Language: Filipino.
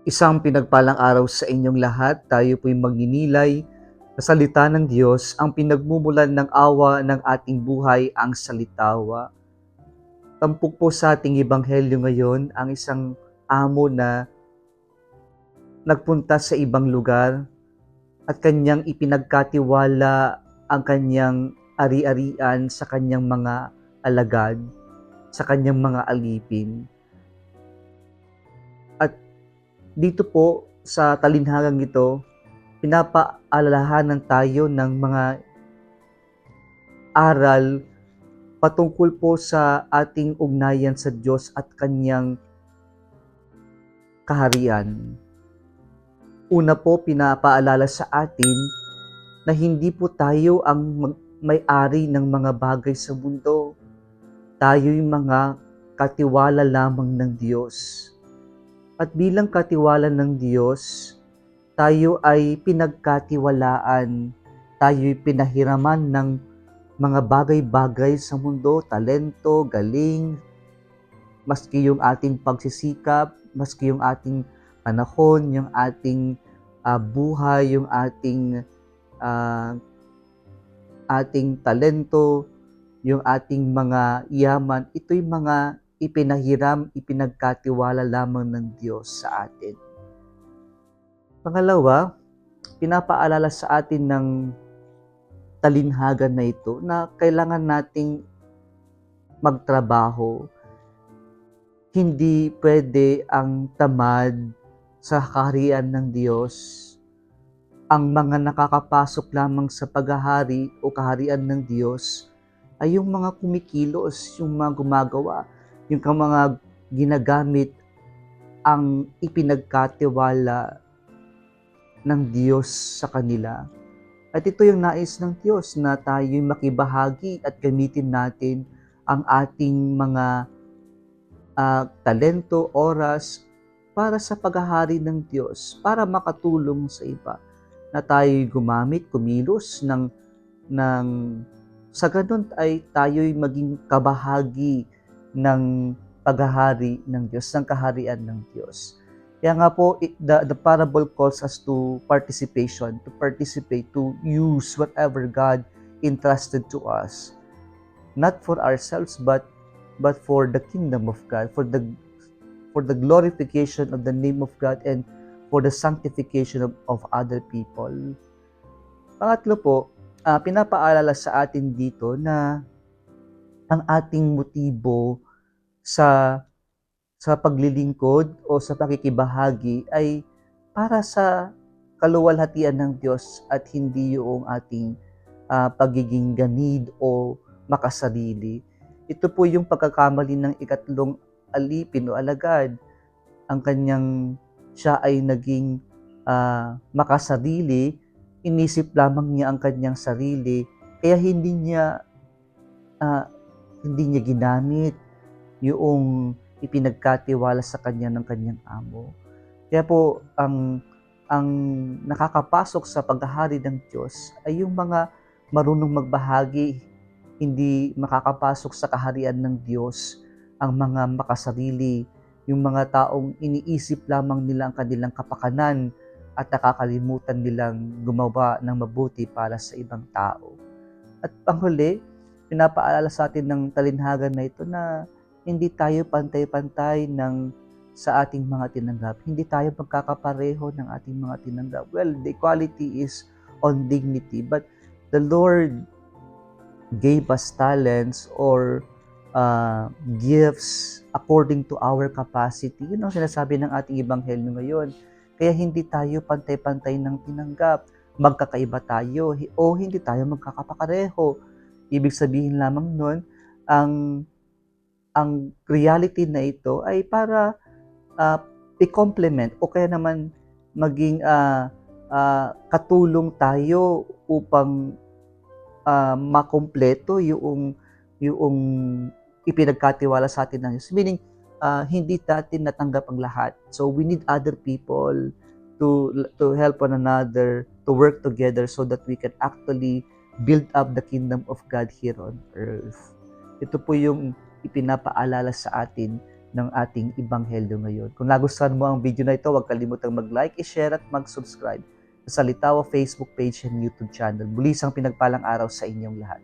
Isang pinagpalang araw sa inyong lahat. Tayo po'y magninilay sa salita ng Diyos, ang pinagmumulan ng awa ng ating buhay, ang salitawa. Tampok po sa ating ebanghelyo ngayon ang isang amo na nagpunta sa ibang lugar at kanyang ipinagkatiwala ang kanyang ari-arian sa kanyang mga alagad, sa kanyang mga alipin. At dito po sa talinhagang ito, pinapaalalahanan tayo ng mga aral patungkol po sa ating ugnayan sa Diyos at kanyang kaharian. Una po, pinapaalala sa atin na hindi po tayo ang may-ari ng mga bagay sa mundo. Tayo'y mga katiwala lamang ng Diyos. At bilang katiwala ng Diyos, tayo ay pinagkatiwalaan, tayo'y pinahiraman ng mga bagay-bagay sa mundo, talento, galing, maski yung ating pagsisikap, maski yung ating panahon, yung ating buhay, yung uh, ating talento, yung ating mga yaman, ito'y mga ipinahiram, ipinagkatiwala lamang ng Diyos sa atin. Pangalawa, pinapaalala sa atin ng talinhaga na ito na kailangan nating magtrabaho. Hindi pwede ang tamad sa kaharian ng Diyos. Ang mga nakakapasok lamang sa paghahari o kaharian ng Diyos ay yung mga kumikilos, yung mga gumagawa, yung mga ginagamit ang ipinagkatiwala ng Diyos sa kanila. At ito yung nais ng Diyos na tayo'y makibahagi at gamitin natin ang ating mga talento, oras para sa paghahari ng Diyos, para makatulong sa iba, na tayo'y gumamit, kumilos ng sa ganun ay tayo'y maging kabahagi ng paghahari ng Diyos, ng kaharian ng Diyos. Kaya nga po, the parable calls us to participation, to participate, to use whatever God entrusted to us. Not for ourselves, but for the kingdom of God, for the glorification of the name of God and for the sanctification of other people. Pangatlo po, pinapaalala sa atin dito na ang ating motibo sa paglilingkod o sa pakikibahagi ay para sa kaluwalhatian ng Diyos at hindi yung ating pagiging ganid o makasarili. Ito po yung pagkakamali ng ikatlong alipin o alagad. Siya ay naging makasarili, inisip lamang niya ang kanyang sarili, kaya hindi niya ginamit yung ipinagkatiwala sa kanya ng kanyang amo. Kaya po, ang nakakapasok sa paghahari ng Diyos ay yung mga marunong magbahagi, hindi makakapasok sa kaharian ng Diyos ang mga makasarili, yung mga taong iniisip lamang nila ang kanilang kapakanan at nakakalimutan nilang gumawa ng mabuti para sa ibang tao. At panghuli, pinapaalala sa atin ng talinhaga na ito na hindi tayo pantay-pantay sa ating mga tinanggap. Hindi tayo magkakapareho ng ating mga tinanggap. Well, the equality is on dignity, but the Lord gave us talents or gifts according to our capacity. Yun ang sinasabi ng ating ebanghelyo ngayon. Kaya hindi tayo pantay-pantay ng tinanggap. Magkakaiba tayo o hindi tayo magkakapareho. Ibig sabihin lamang nun, ang reality na ito ay para i-complement o kaya naman maging katulong tayo upang makumpleto yung ipinagkatiwala sa atin ng Diyos. Meaning, hindi natin natanggap ang lahat. So we need other people to help one another, to work together so that we can actually build up the kingdom of God here on earth. Ito po yung ipinapaalala sa atin ng ating Ebanghelyo ngayon. Kung nagustuhan mo ang video na ito, huwag kalimutang mag-like, i-share at mag-subscribe sa Salitawa Facebook page and YouTube channel. Bulisang pinagpalang araw sa inyong lahat.